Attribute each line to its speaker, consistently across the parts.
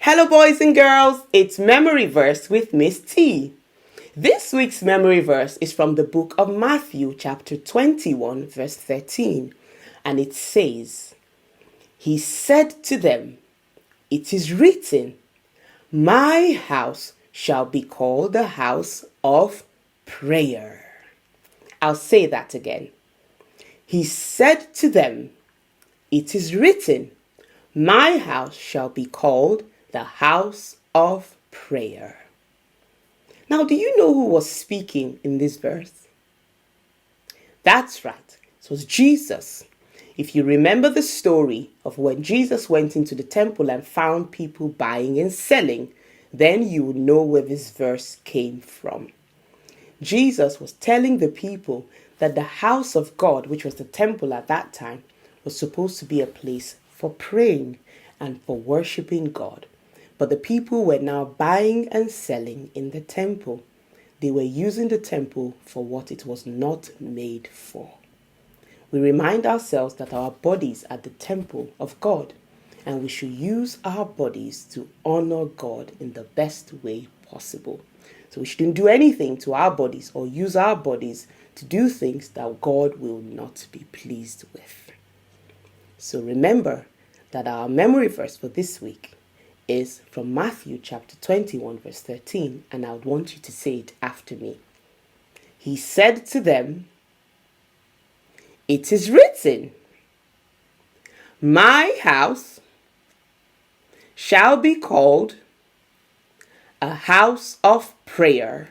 Speaker 1: Hello boys and girls, it's Memory Verse with Ms.T. This week's memory verse is from the book of Matthew chapter 21 verse 13, and it says, "He said to them, 'It is written, my house shall be called the house of prayer.'" I'll say that again. He said to them, "It is written, my house shall be called the house of prayer." Now, do you know who was speaking in this verse? That's right, it was Jesus. If you remember the story of when Jesus went into the temple and found people buying and selling, then you will know where this verse came from. Jesus was telling the people that the house of God, which was the temple at that time, was supposed to be a place for praying and for worshiping God. But the people were now buying and selling in the temple. They were using the temple for what it was not made for. We remind ourselves that our bodies are the temple of God, and we should use our bodies to honor God in the best way possible. So we shouldn't do anything to our bodies or use our bodies to do things that God will not be pleased with. So remember that our memory verse for this week is from Matthew chapter 21 verse 13, and I would want you to say it after me. He said to them, "It is written, my house shall be called a house of prayer."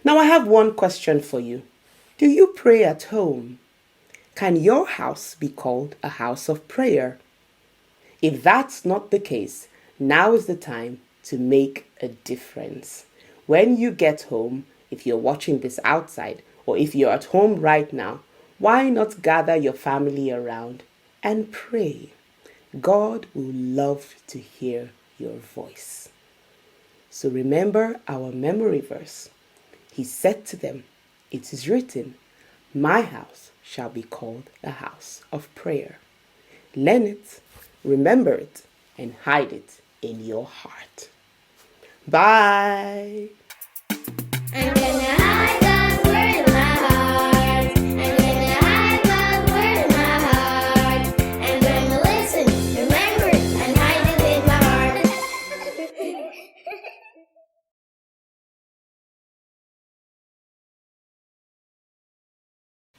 Speaker 1: Now I have one question for you. Do you pray at home? Can your house be called a house of prayer? If that's not the case, now is the time to make a difference. When you get home, if you're watching this outside, or if you're at home right now, why not gather your family around and pray? God will love to hear your voice. So remember our memory verse. He said to them, "It is written, my house shall be called a house of prayer." Learn it, remember it, and hide it in your heart. Bye.
Speaker 2: I'm gonna